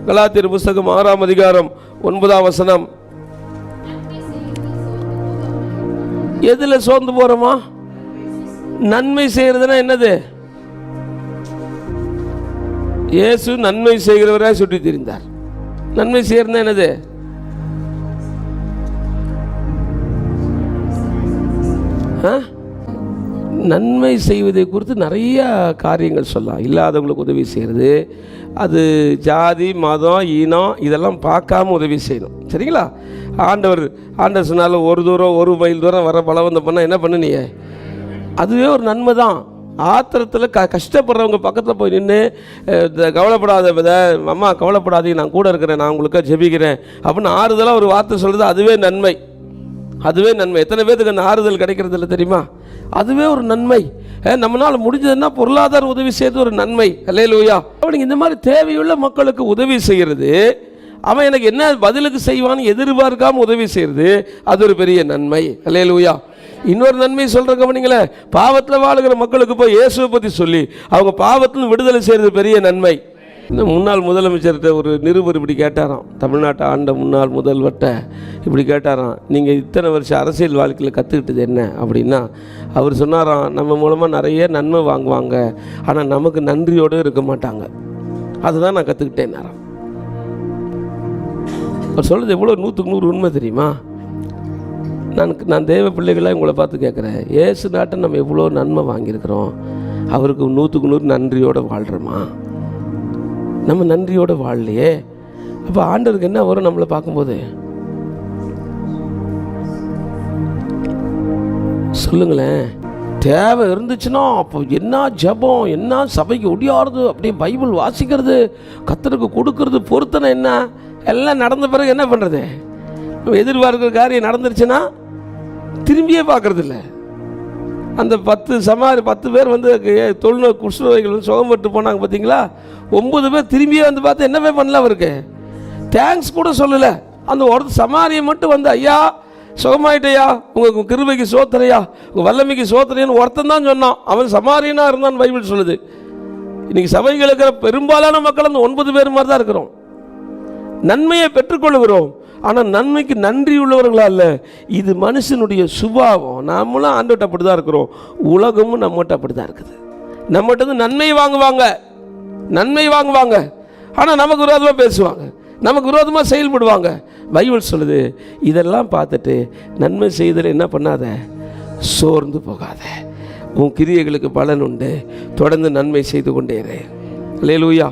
கலாத்தியர் புஸ்தகம் 6ஆம் அதிகாரம் 9ஆம் வசனம். எதுல சோர்ந்து போறோமா? நன்மை செய்யறதுன்னா என்னது? இயேசு நன்மை செய்கிறவராய் சுற்றி திரிந்தார். நன்மை செய்யறதுன்னா என்னது? நன்மை செய்வதை குறித்து நிறைய காரியங்கள் சொல்லலாம். இல்லாதவங்களுக்கு உதவி செய்கிறது, அது ஜாதி மதம் ஈனம் இதெல்லாம் பார்க்காம உதவி செய்யணும். சரிங்களா? ஆண்டவர் சொன்னாலும் ஒரு தூரம் 1 மைல் தூரம் வர பலவந்தம் பண்ணால் என்ன பண்ணுனீங்க? அதுவே ஒரு நன்மை தான். ஆத்திரத்தில் கஷ்டப்படுறவங்க பக்கத்தில் போய் நின்று கவலைப்படாத அம்மா கவலைப்படாதீங்க, நான் கூட இருக்கிறேன், நான் உங்களுக்கு ஜெபிக்கிறேன் அப்படின்னு ஆறுதலாக ஒரு வார்த்தை சொல்கிறது, அதுவே நன்மை. அதுவே நன்மை. எத்தனை பேருக்கு அந்த ஆறுதல் கிடைக்கிறது இல்லை தெரியுமா? அதுவே ஒரு நன்மை. நம்மளால் முடிஞ்சதுன்னா பொருளாதார உதவி செய்யறது ஒரு நன்மை. அல்லேலூயா. அவனுக்கு இந்த மாதிரி தேவையுள்ள மக்களுக்கு உதவி செய்கிறது, அவன் எனக்கு என்ன பதிலுக்கு செய்வான்னு எதிர்பார்க்காம உதவி செய்கிறது, அது ஒரு பெரிய நன்மை. அல்லேலூயா. இன்னொரு நன்மை சொல்கிறேன் கவனிங்களே. பாவத்தில் வாழுகிற மக்களுக்கு போய் இயேசுவை பற்றி சொல்லி அவங்க பாவத்தில் விடுதலை செய்கிறது பெரிய நன்மை. இந்த முன்னாள் முதலமைச்சர்கிட்ட ஒரு நிருபர் இப்படி கேட்டாராம், தமிழ்நாட்டை ஆண்ட முன்னாள் முதல்வர்கிட்ட இப்படி கேட்டாராம், நீங்கள் இத்தனை வருஷம் அரசியல் வாழ்க்கையில் கற்றுக்கிட்டது என்ன அப்படின்னா, அவர் சொன்னாராம், நம்ம மூலமாக நிறைய நன்மை வாங்குவாங்க, ஆனால் நமக்கு நன்றியோடு இருக்க மாட்டாங்க, அதுதான் நான் கற்றுக்கிட்டேன்னாராம். அவர் சொல்கிறது எவ்வளோ 100க்கு 100 உண்மை தெரியுமா? நான் தேவ பிள்ளைகளாக உங்களை பார்த்து கேட்குறேன், இயேசு நாட்டை நம்ம எவ்வளோ நன்மை வாங்கியிருக்கிறோம், அவருக்கு 100க்கு 100 நன்றியோடு வாழ்கிறோமா? நம்ம நன்றியோடு வாழலையே. அப்போ ஆண்டவருக்கு என்ன வரும் நம்மளை பார்க்கும்போது? சொல்லுங்களேன். தேவை இருந்துச்சுன்னா அப்போ என்ன ஜபம், என்ன சபைக்கு ஒடியாடுறது, அப்படியே பைபிள் வாசிக்கிறது, கர்த்தருக்கு கொடுக்கறது, பொருத்தனை என்ன எல்லாம் நடந்த பிறகு என்ன பண்ணுறது? எதிர்பார்க்கிற காரியம் நடந்துருச்சுன்னா திரும்பியே பார்க்கறது இல்லை. அந்த 10 பேர் வந்து தொழுநோய் குஷ்டரோகிகள் வந்து சுகம் பெற்று போனாங்க பார்த்தீங்களா? 9 பேர் திரும்பியே வந்து பார்த்து என்னவே பண்ணல, அவருக்கு தேங்க்ஸ் கூட சொல்லலை. அந்த ஒரு சமாரியை மட்டும் வந்து, ஐயா சுகமாயிட்டையா, உங்கள் கிருபைக்கு சோத்திரையா, உங்கள் வல்லமைக்கு சோத்திரையான்னு ஒருத்தன் தான் சொன்னான். அவன் சமாரியனாக இருந்தான்னு பைபிள் சொல்லுது. இன்றைக்கி சபைகள் இருக்கிற பெரும்பாலான மக்கள் அந்த 9 பேர் மாதிரி தான் இருக்கிறோம். நன்மையை பெற்றுக்கொள்கிறோம், ஆனால் நன்மைக்கு நன்றி உள்ளவர்களா இல்லை. இது மனுஷனுடைய சுபாவம். நாமளும் ஆண்டவர்கிட்ட அப்படி தான் இருக்கிறோம், உலகமும் நம்மகிட்ட அப்படி தான் இருக்குது. நம்மகிட்ட வந்து நன்மை வாங்குவாங்க, ஆனால் நமக்கு விரோதமாக பேசுவாங்க, நமக்கு விரோதமாக செயல்படுவாங்க. பைபிள் சொல்லுது, இதெல்லாம் பார்த்துட்டு நன்மை செய்தல என்ன பண்ணாத, சோர்ந்து போகாத, உன் கிரியைகளுக்கு பலன் உண்டு, தொடர்ந்து நன்மை செய்து கொண்டே இரு. அல்லேலூயா.